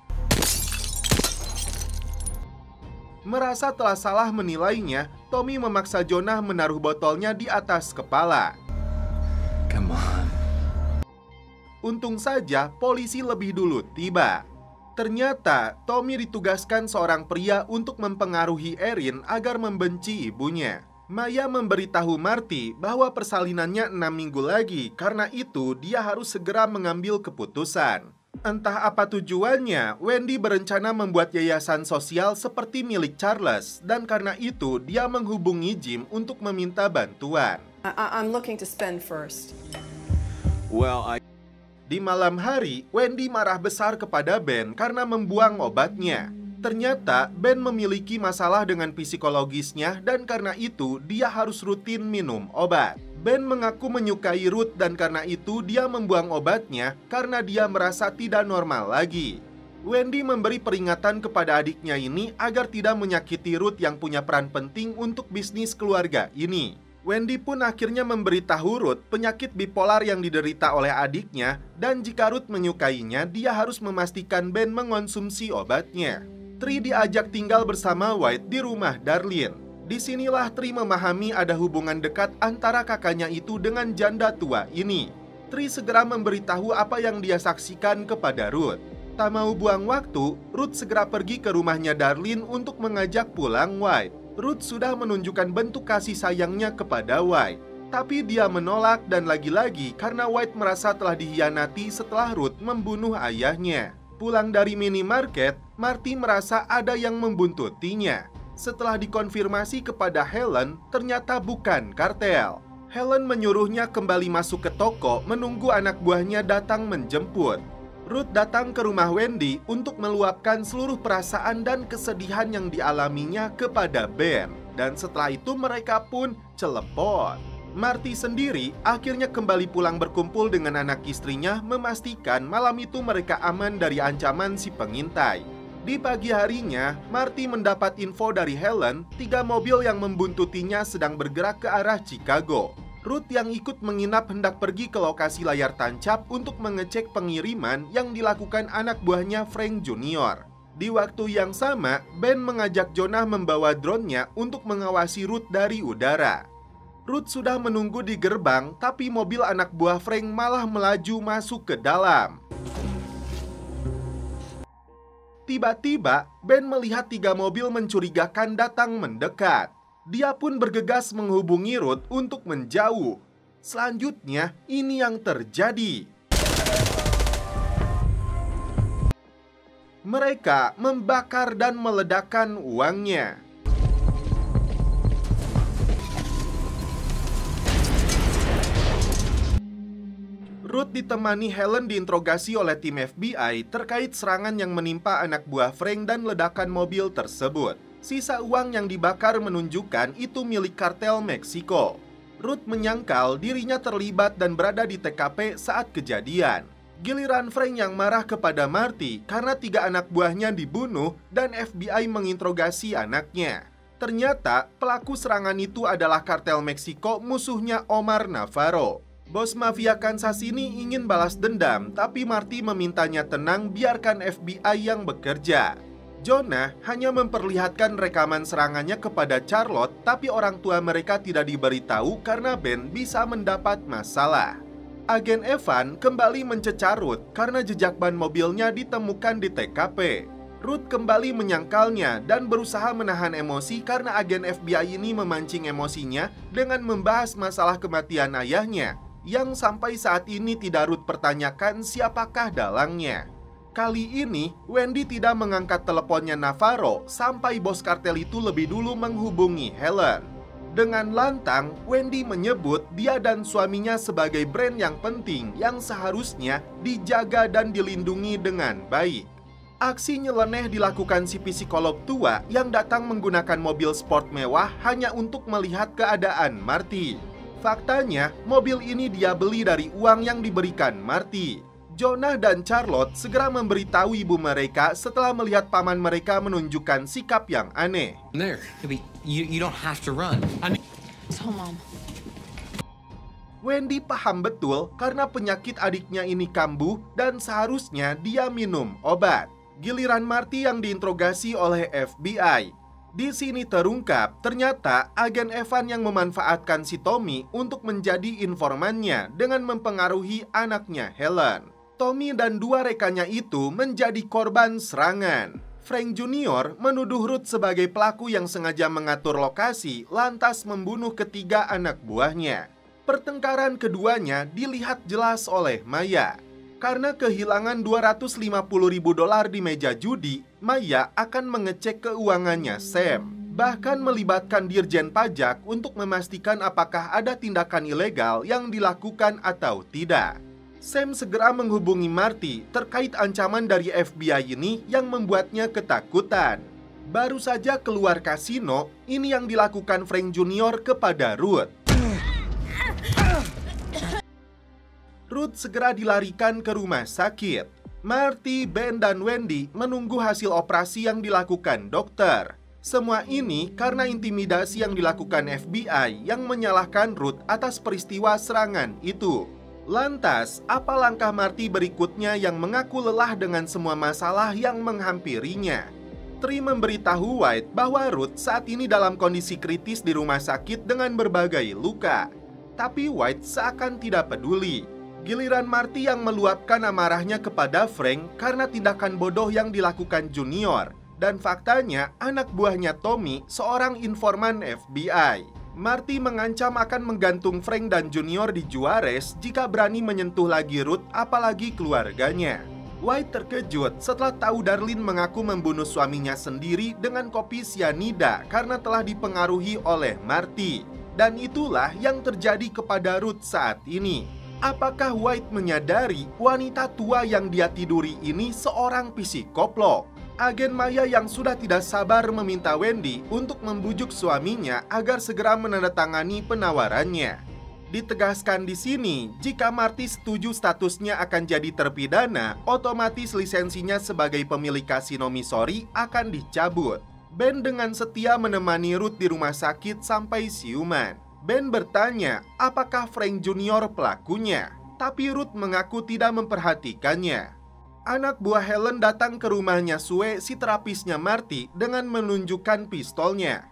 Merasa telah salah menilainya, Tommy memaksa Jonah menaruh botolnya di atas kepala. Come on. Untung saja polisi lebih dulu tiba. Ternyata Tommy ditugaskan seorang pria untuk mempengaruhi Erin agar membenci ibunya. Maya memberitahu Marty bahwa persalinannya 6 minggu lagi, karena itu dia harus segera mengambil keputusan. Entah apa tujuannya, Wendy berencana membuat yayasan sosial seperti milik Charles, dan karena itu dia menghubungi Jim untuk meminta bantuan. I'm looking to spend first. Di malam hari, Wendy marah besar kepada Ben karena membuang obatnya. Ternyata Ben memiliki masalah dengan psikologisnya dan karena itu dia harus rutin minum obat. Ben mengaku menyukai Ruth dan karena itu dia membuang obatnya karena dia merasa tidak normal lagi. Wendy memberi peringatan kepada adiknya ini agar tidak menyakiti Ruth yang punya peran penting untuk bisnis keluarga ini. Wendy pun akhirnya memberitahu Ruth penyakit bipolar yang diderita oleh adiknya dan jika Ruth menyukainya, dia harus memastikan Ben mengonsumsi obatnya. Tri diajak tinggal bersama White di rumah Darlene. Disinilah Tri memahami ada hubungan dekat antara kakaknya itu dengan janda tua ini. Tri segera memberitahu apa yang dia saksikan kepada Ruth. Tak mau buang waktu, Ruth segera pergi ke rumahnya Darlene untuk mengajak pulang White. Ruth sudah menunjukkan bentuk kasih sayangnya kepada White. Tapi dia menolak dan lagi-lagi karena White merasa telah dikhianati setelah Ruth membunuh ayahnya. Pulang dari minimarket, Marty merasa ada yang membuntutinya. Setelah dikonfirmasi kepada Helen, ternyata bukan kartel. Helen menyuruhnya kembali masuk ke toko menunggu anak buahnya datang menjemput. Ruth datang ke rumah Wendy untuk meluapkan seluruh perasaan dan kesedihan yang dialaminya kepada Ben. Dan setelah itu mereka pun celepon. Marty sendiri akhirnya kembali pulang berkumpul dengan anak istrinya, memastikan malam itu mereka aman dari ancaman si pengintai. Di pagi harinya, Marty mendapat info dari Helen, 3 mobil yang membuntutinya sedang bergerak ke arah Chicago. Ruth yang ikut menginap hendak pergi ke lokasi layar tancap untuk mengecek pengiriman yang dilakukan anak buahnya Frank Jr. Di waktu yang sama, Ben mengajak Jonah membawa drone-nya untuk mengawasi Ruth dari udara. Ruth sudah menunggu di gerbang, tapi mobil anak buah Frank malah melaju masuk ke dalam. Tiba-tiba, Ben melihat 3 mobil mencurigakan datang mendekat. Dia pun bergegas menghubungi Ruth untuk menjauh. Selanjutnya, ini yang terjadi. Mereka membakar dan meledakkan uangnya. Ruth ditemani Helen diinterogasi oleh tim FBI terkait serangan yang menimpa anak buah Frank dan ledakan mobil tersebut. Sisa uang yang dibakar menunjukkan itu milik kartel Meksiko. Ruth menyangkal dirinya terlibat dan berada di TKP saat kejadian. Giliran Frank yang marah kepada Marty karena 3 anak buahnya dibunuh dan FBI menginterogasi anaknya. Ternyata pelaku serangan itu adalah kartel Meksiko, musuhnya Omar Navarro. Bos mafia Kansas ini ingin balas dendam, tapi Marty memintanya tenang, biarkan FBI yang bekerja. Jonah hanya memperlihatkan rekaman serangannya kepada Charlotte, tapi orang tua mereka tidak diberitahu karena Ben bisa mendapat masalah. Agen Evan kembali mencecar Ruth karena jejak ban mobilnya ditemukan di TKP. Ruth kembali menyangkalnya dan berusaha menahan emosi karena agen FBI ini memancing emosinya dengan membahas masalah kematian ayahnya, yang sampai saat ini tidak Ruth pertanyakan siapakah dalangnya. Kali ini, Wendy tidak mengangkat teleponnya Navarro sampai bos kartel itu lebih dulu menghubungi Helen. Dengan lantang, Wendy menyebut dia dan suaminya sebagai brand yang penting yang seharusnya dijaga dan dilindungi dengan baik. Aksi nyeleneh dilakukan si psikolog tua yang datang menggunakan mobil sport mewah hanya untuk melihat keadaan Marty. Faktanya, mobil ini dia beli dari uang yang diberikan Marty. Jonah dan Charlotte segera memberitahu ibu mereka setelah melihat paman mereka menunjukkan sikap yang aneh. There, you don't have to run. So, Mom. Wendy paham betul karena penyakit adiknya ini kambuh dan seharusnya dia minum obat. Giliran Marty yang diinterogasi oleh FBI. Di sini terungkap, ternyata agen Evan yang memanfaatkan si Tommy untuk menjadi informannya dengan mempengaruhi anaknya Helen. Tommy dan 2 rekannya itu menjadi korban serangan. Frank Jr. menuduh Ruth sebagai pelaku yang sengaja mengatur lokasi, lantas membunuh ketiga anak buahnya. Pertengkaran keduanya dilihat jelas oleh Maya. Karena kehilangan $250.000 di meja judi, Maya akan mengecek keuangannya Sam. Bahkan melibatkan dirjen pajak untuk memastikan apakah ada tindakan ilegal yang dilakukan atau tidak. Sam segera menghubungi Marty terkait ancaman dari FBI ini yang membuatnya ketakutan. Baru saja keluar kasino, ini yang dilakukan Frank Jr. kepada Ruth. Ruth segera dilarikan ke rumah sakit. Marty, Ben, dan Wendy menunggu hasil operasi yang dilakukan dokter. Semua ini karena intimidasi yang dilakukan FBI yang menyalahkan Ruth atas peristiwa serangan itu. Lantas, apa langkah Marty berikutnya yang mengaku lelah dengan semua masalah yang menghampirinya? Tri memberitahu White bahwa Ruth saat ini dalam kondisi kritis di rumah sakit dengan berbagai luka. Tapi White seakan tidak peduli. Giliran Marty yang meluapkan amarahnya kepada Frank karena tindakan bodoh yang dilakukan Junior. Dan faktanya anak buahnya Tommy seorang informan FBI. Marty mengancam akan menggantung Frank dan Junior di Juarez jika berani menyentuh lagi Ruth apalagi keluarganya. White terkejut setelah tahu Darlene mengaku membunuh suaminya sendiri dengan kopi sianida karena telah dipengaruhi oleh Marty. Dan itulah yang terjadi kepada Ruth saat ini. Apakah White menyadari wanita tua yang dia tiduri ini seorang psikoplog? Agen Maya yang sudah tidak sabar meminta Wendy untuk membujuk suaminya agar segera menandatangani penawarannya. Ditegaskan di sini, jika Marty setuju statusnya akan jadi terpidana, otomatis lisensinya sebagai pemilik kasino Missouri akan dicabut. Ben dengan setia menemani Ruth di rumah sakit sampai siuman. Ben bertanya, apakah Frank Junior pelakunya? Tapi Ruth mengaku tidak memperhatikannya. Anak buah Helen datang ke rumahnya Sue, si terapisnya Marty, dengan menunjukkan pistolnya.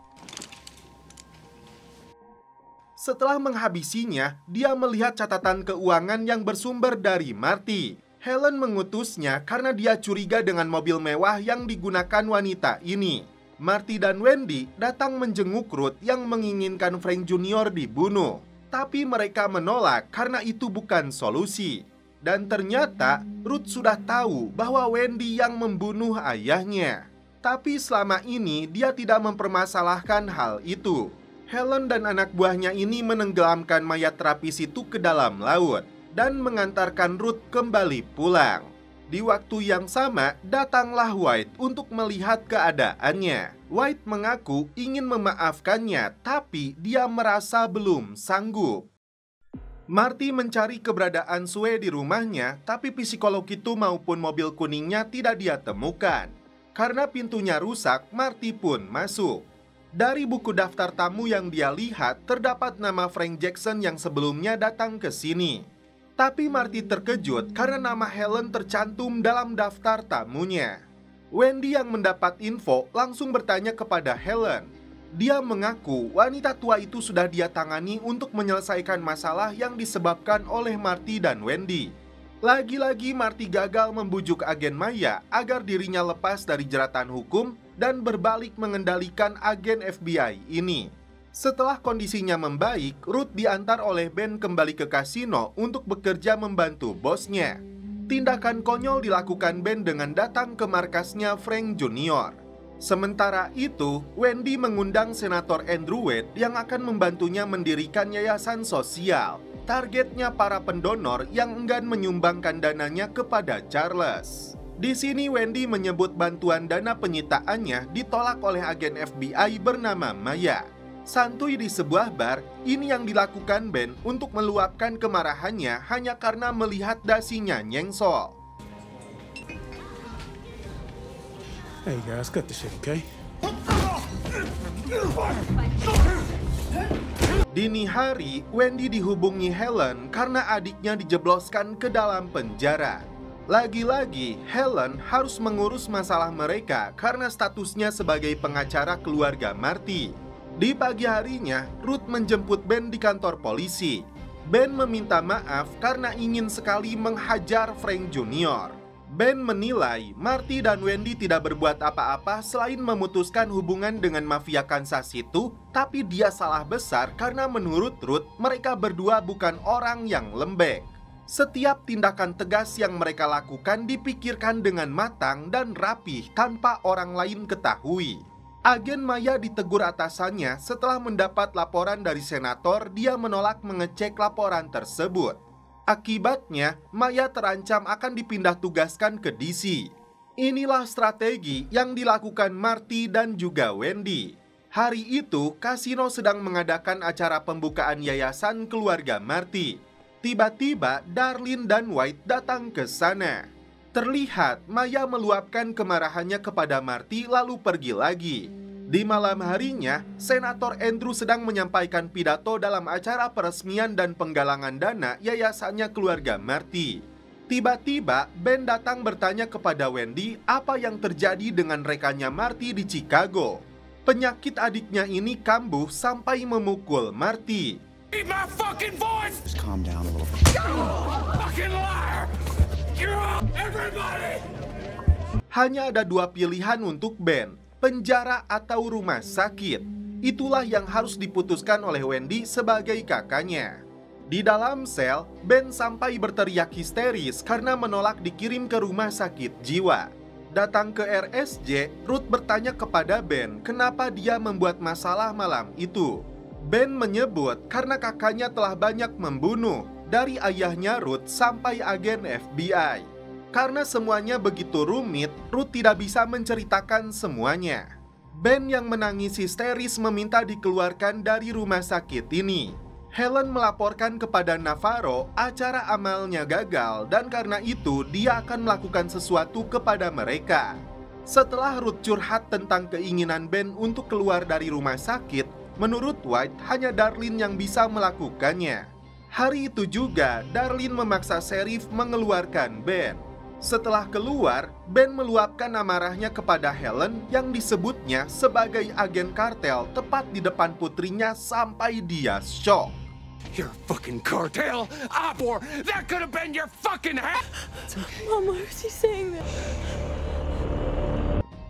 Setelah menghabisinya, dia melihat catatan keuangan yang bersumber dari Marty. Helen mengutusnya karena dia curiga dengan mobil mewah yang digunakan wanita ini. Marty dan Wendy datang menjenguk Ruth yang menginginkan Frank Junior dibunuh. Tapi mereka menolak karena itu bukan solusi. Dan ternyata Ruth sudah tahu bahwa Wendy yang membunuh ayahnya. Tapi selama ini dia tidak mempermasalahkan hal itu. Helen dan anak buahnya ini menenggelamkan mayat terapis itu ke dalam laut dan mengantarkan Ruth kembali pulang. Di waktu yang sama, datanglah White untuk melihat keadaannya. White mengaku ingin memaafkannya, tapi dia merasa belum sanggup. Marty mencari keberadaan Sue di rumahnya, tapi psikolog itu maupun mobil kuningnya tidak dia temukan. Karena pintunya rusak, Marty pun masuk. Dari buku daftar tamu yang dia lihat, terdapat nama Frank Jackson yang sebelumnya datang ke sini. Tapi Marty terkejut karena nama Helen tercantum dalam daftar tamunya. Wendy yang mendapat info langsung bertanya kepada Helen. Dia mengaku wanita tua itu sudah dia tangani untuk menyelesaikan masalah yang disebabkan oleh Marty dan Wendy. Lagi-lagi Marty gagal membujuk agen Maya agar dirinya lepas dari jeratan hukum dan berbalik mengendalikan agen FBI ini. Setelah kondisinya membaik, Ruth diantar oleh Ben kembali ke kasino untuk bekerja membantu bosnya. Tindakan konyol dilakukan Ben dengan datang ke markasnya Frank Junior. Sementara itu, Wendy mengundang Senator Andrew Wade yang akan membantunya mendirikan yayasan sosial. Targetnya para pendonor yang enggan menyumbangkan dananya kepada Charles. Di sini Wendy menyebut bantuan dana penyitaannya ditolak oleh agen FBI bernama Maya. Santuy di sebuah bar, ini yang dilakukan Ben untuk meluapkan kemarahannya hanya karena melihat dasinya nyengsol. Hey guys, cut this shit, okay? Dini hari, Wendy dihubungi Helen karena adiknya dijebloskan ke dalam penjara. Lagi-lagi, Helen harus mengurus masalah mereka karena statusnya sebagai pengacara keluarga Marty. Di pagi harinya, Ruth menjemput Ben di kantor polisi. Ben meminta maaf karena ingin sekali menghajar Frank Junior. Ben menilai Marty dan Wendy tidak berbuat apa-apa selain memutuskan hubungan dengan mafia Kansas itu, tapi dia salah besar karena menurut Ruth, mereka berdua bukan orang yang lembek. Setiap tindakan tegas yang mereka lakukan dipikirkan dengan matang dan rapih tanpa orang lain ketahui. Agen Maya ditegur atasannya setelah mendapat laporan dari senator, dia menolak mengecek laporan tersebut. Akibatnya, Maya terancam akan dipindah tugaskan ke DC. Inilah strategi yang dilakukan Marty dan juga Wendy. Hari itu, kasino sedang mengadakan acara pembukaan yayasan keluarga Marty. Tiba-tiba, Darlene dan White datang ke sana. Terlihat Maya meluapkan kemarahannya kepada Marty lalu pergi lagi. Di malam harinya, Senator Andrew sedang menyampaikan pidato dalam acara peresmian dan penggalangan dana yayasannya keluarga Marty. Tiba-tiba, Ben datang bertanya kepada Wendy apa yang terjadi dengan rekannya Marty di Chicago. Penyakit adiknya ini kambuh sampai memukul Marty. Keep my fucking voice! Just calm down a little bit. Fucking liar! You're up, everybody! Hanya ada dua pilihan untuk Ben, penjara atau rumah sakit. Itulah yang harus diputuskan oleh Wendy sebagai kakaknya. Di dalam sel, Ben sampai berteriak histeris karena menolak dikirim ke rumah sakit jiwa. Datang ke RSJ, Ruth bertanya kepada Ben kenapa dia membuat masalah malam itu. Ben menyebut karena kakaknya telah banyak membunuh, dari ayahnya Ruth sampai agen FBI. Karena semuanya begitu rumit, Ruth tidak bisa menceritakan semuanya. Ben yang menangis histeris meminta dikeluarkan dari rumah sakit ini. Helen melaporkan kepada Navarro acara amalnya gagal dan karena itu dia akan melakukan sesuatu kepada mereka. Setelah Ruth curhat tentang keinginan Ben untuk keluar dari rumah sakit, menurut White hanya Darlene yang bisa melakukannya. Hari itu juga Darlene memaksa Sheriff mengeluarkan Ben. Setelah keluar, Ben meluapkan amarahnya kepada Helen yang disebutnya sebagai agen kartel tepat di depan putrinya sampai dia shock. You're a fucking cartel operator. That could have been your fucking head. Mom, why was he saying that?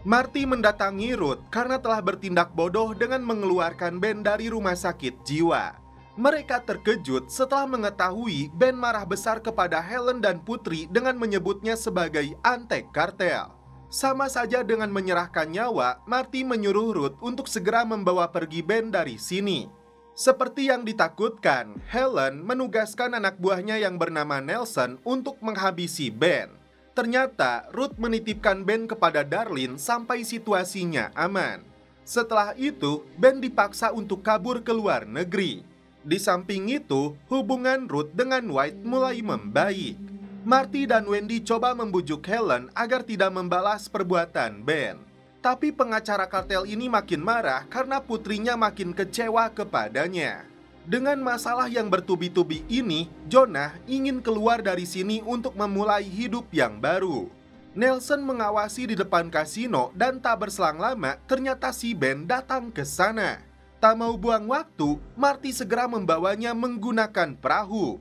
Marty mendatangi Ruth karena telah bertindak bodoh dengan mengeluarkan Ben dari rumah sakit jiwa. Mereka terkejut setelah mengetahui Ben marah besar kepada Helen dan Putri dengan menyebutnya sebagai antek kartel. Sama saja dengan menyerahkan nyawa, Marty menyuruh Ruth untuk segera membawa pergi Ben dari sini. Seperti yang ditakutkan, Helen menugaskan anak buahnya yang bernama Nelson untuk menghabisi Ben. Ternyata Ruth menitipkan Ben kepada Darlene sampai situasinya aman. Setelah itu, Ben dipaksa untuk kabur ke luar negeri. Di samping itu, hubungan Ruth dengan White mulai membaik. Marty dan Wendy coba membujuk Helen agar tidak membalas perbuatan Ben. Tapi pengacara kartel ini makin marah karena putrinya makin kecewa kepadanya. Dengan masalah yang bertubi-tubi ini, Jonah ingin keluar dari sini untuk memulai hidup yang baru. Nelson mengawasi di depan kasino dan tak berselang lama ternyata si Ben datang ke sana. Tak mau buang waktu, Marty segera membawanya menggunakan perahu.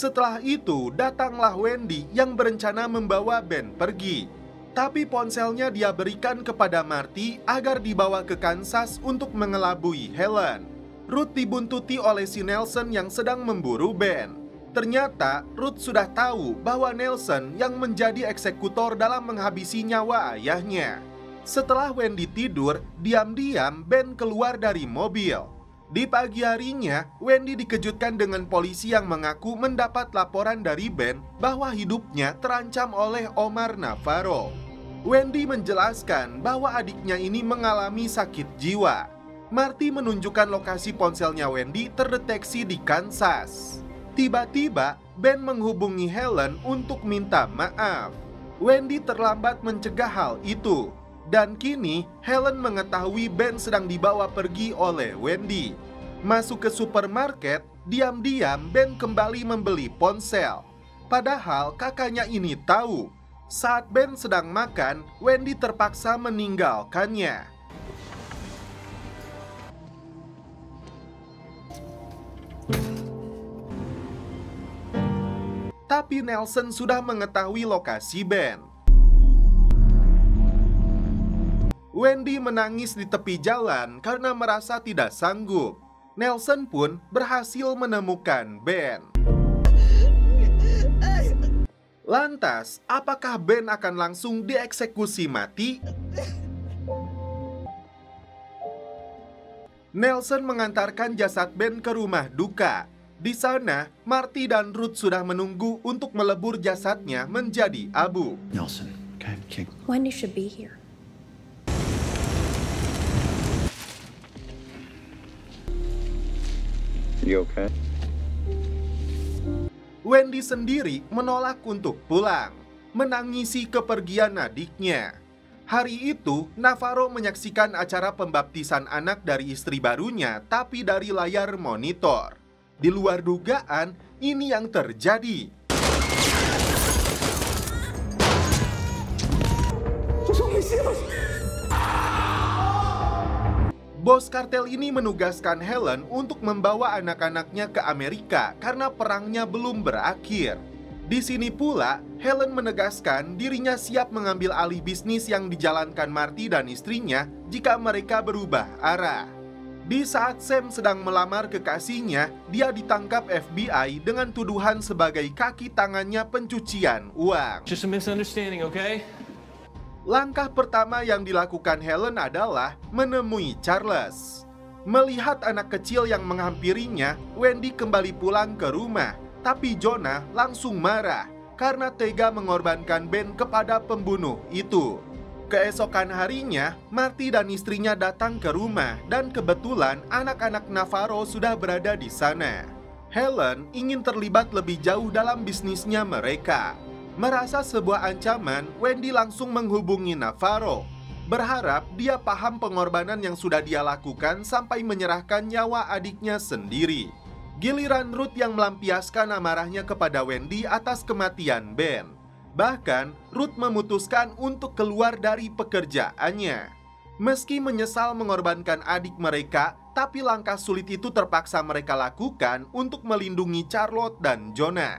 Setelah itu, datanglah Wendy yang berencana membawa Ben pergi. Tapi ponselnya dia berikan kepada Marty agar dibawa ke Kansas untuk mengelabui Helen. Ruth dibuntuti oleh si Nelson yang sedang memburu Ben. Ternyata Ruth sudah tahu bahwa Nelson yang menjadi eksekutor dalam menghabisi nyawa ayahnya. Setelah Wendy tidur, diam-diam Ben keluar dari mobil. Di pagi harinya, Wendy dikejutkan dengan polisi yang mengaku mendapat laporan dari Ben bahwa hidupnya terancam oleh Omar Navarro. Wendy menjelaskan bahwa adiknya ini mengalami sakit jiwa. Marty menunjukkan lokasi ponselnya Wendy terdeteksi di Kansas. Tiba-tiba, Ben menghubungi Helen untuk minta maaf. Wendy terlambat mencegah hal itu. Dan kini, Helen mengetahui Ben sedang dibawa pergi oleh Wendy. Masuk ke supermarket, diam-diam Ben kembali membeli ponsel. Padahal kakaknya ini tahu. Saat Ben sedang makan, Wendy terpaksa meninggalkannya. Tapi Nelson sudah mengetahui lokasi Ben. Wendy menangis di tepi jalan karena merasa tidak sanggup. Nelson pun berhasil menemukan Ben. Lantas, apakah Ben akan langsung dieksekusi mati? Nelson mengantarkan jasad Ben ke rumah duka. Di sana, Marty dan Ruth sudah menunggu untuk melebur jasadnya menjadi abu. Nelson, okay, kick. Wendy should be here. You okay? Wendy sendiri menolak untuk pulang, menangisi kepergian adiknya. Hari itu, Navarro menyaksikan acara pembaptisan anak dari istri barunya, tapi dari layar monitor. Di luar dugaan, ini yang terjadi. Bos kartel ini menugaskan Helen untuk membawa anak-anaknya ke Amerika karena perangnya belum berakhir. Di sini pula, Helen menegaskan dirinya siap mengambil alih bisnis yang dijalankan Marty dan istrinya jika mereka berubah arah. Di saat Sam sedang melamar kekasihnya, dia ditangkap FBI dengan tuduhan sebagai kaki tangannya pencucian uang. Just a misunderstanding, okay? Langkah pertama yang dilakukan Helen adalah menemui Charles. Melihat anak kecil yang menghampirinya, Wendy kembali pulang ke rumah. Tapi Jonah langsung marah karena tega mengorbankan Ben kepada pembunuh itu. Keesokan harinya, Marty dan istrinya datang ke rumah dan kebetulan anak-anak Navarro sudah berada di sana. Helen ingin terlibat lebih jauh dalam bisnisnya mereka. Merasa sebuah ancaman, Wendy langsung menghubungi Navarro. Berharap dia paham pengorbanan yang sudah dia lakukan sampai menyerahkan nyawa adiknya sendiri. Giliran Ruth yang melampiaskan amarahnya kepada Wendy atas kematian Ben. Bahkan, Ruth memutuskan untuk keluar dari pekerjaannya. Meski menyesal mengorbankan adik mereka, tapi langkah sulit itu terpaksa mereka lakukan untuk melindungi Charlotte dan Jonah.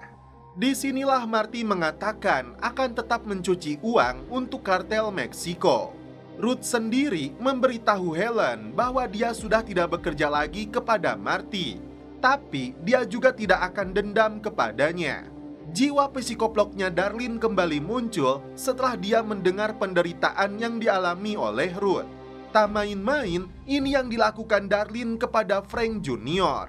Disinilah Marty mengatakan akan tetap mencuci uang untuk kartel Meksiko. Ruth sendiri memberitahu Helen bahwa dia sudah tidak bekerja lagi kepada Marty. Tapi dia juga tidak akan dendam kepadanya. Jiwa psikoploknya Darlene kembali muncul setelah dia mendengar penderitaan yang dialami oleh Ruth. Tak main-main, ini yang dilakukan Darlene kepada Frank Jr.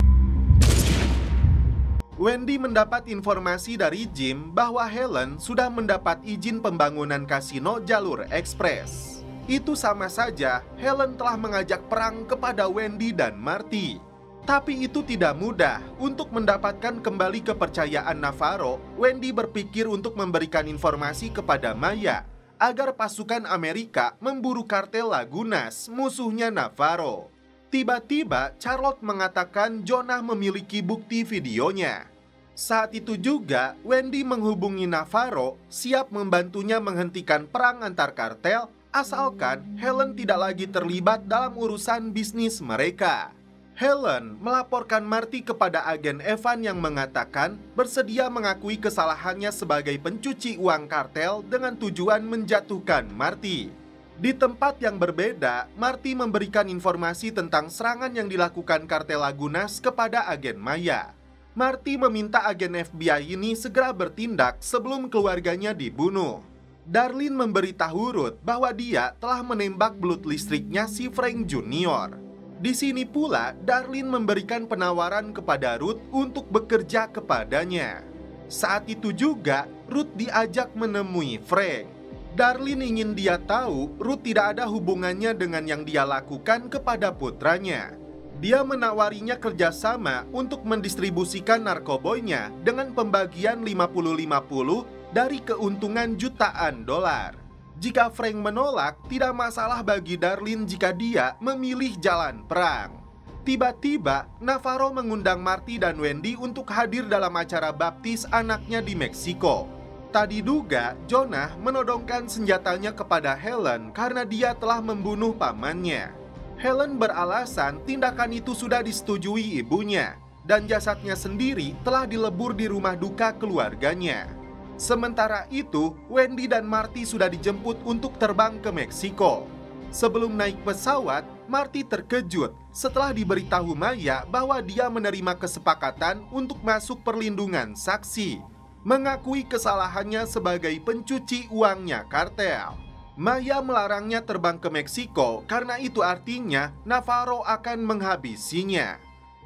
Wendy mendapat informasi dari Jim bahwa Helen sudah mendapat izin pembangunan kasino jalur ekspres. Itu sama saja Helen telah mengajak perang kepada Wendy dan Marty. Tapi itu tidak mudah. Untuk mendapatkan kembali kepercayaan Navarro, Wendy berpikir untuk memberikan informasi kepada Maya agar pasukan Amerika memburu kartel Lagunas, musuhnya Navarro. Tiba-tiba Charlotte mengatakan Jonah memiliki bukti videonya. Saat itu juga Wendy menghubungi Navarro siap membantunya menghentikan perang antar kartel asalkan Helen tidak lagi terlibat dalam urusan bisnis mereka. Helen melaporkan Marty kepada agen Evan yang mengatakan bersedia mengakui kesalahannya sebagai pencuci uang kartel dengan tujuan menjatuhkan Marty. Di tempat yang berbeda, Marty memberikan informasi tentang serangan yang dilakukan kartel Lagunas kepada agen Maya. Marty meminta agen FBI ini segera bertindak sebelum keluarganya dibunuh. Darlene memberitahu Ruth bahwa dia telah menembak belut listriknya si Frank Jr. Di sini pula, Darlene memberikan penawaran kepada Ruth untuk bekerja kepadanya. Saat itu juga, Ruth diajak menemui Frank. Darlene ingin dia tahu Ruth tidak ada hubungannya dengan yang dia lakukan kepada putranya. Dia menawarinya kerjasama untuk mendistribusikan narkoboynya dengan pembagian 50-50 dari keuntungan jutaan dolar. Jika Frank menolak, tidak masalah bagi Darlene jika dia memilih jalan perang. Tiba-tiba, Navarro mengundang Marty dan Wendy untuk hadir dalam acara baptis anaknya di Meksiko. Tak diduga, Jonah menodongkan senjatanya kepada Helen karena dia telah membunuh pamannya. Helen beralasan tindakan itu sudah disetujui ibunya, dan jasadnya sendiri telah dilebur di rumah duka keluarganya. Sementara itu, Wendy dan Marty sudah dijemput untuk terbang ke Meksiko. Sebelum naik pesawat, Marty terkejut setelah diberitahu Maya bahwa dia menerima kesepakatan untuk masuk perlindungan saksi, mengakui kesalahannya sebagai pencuci uangnya kartel. Maya melarangnya terbang ke Meksiko karena itu artinya Navarro akan menghabisinya.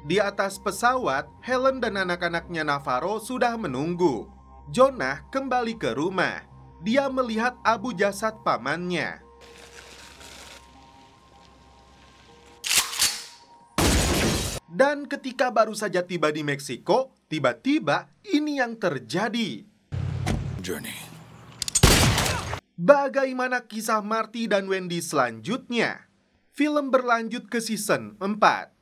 Di atas pesawat, Helen dan anak-anaknya Navarro sudah menunggu. Jonah kembali ke rumah. Dia melihat abu jasad pamannya. Dan ketika baru saja tiba di Meksiko, tiba-tiba ini yang terjadi. Journey. Bagaimana kisah Marty dan Wendy selanjutnya? Film berlanjut ke season 4.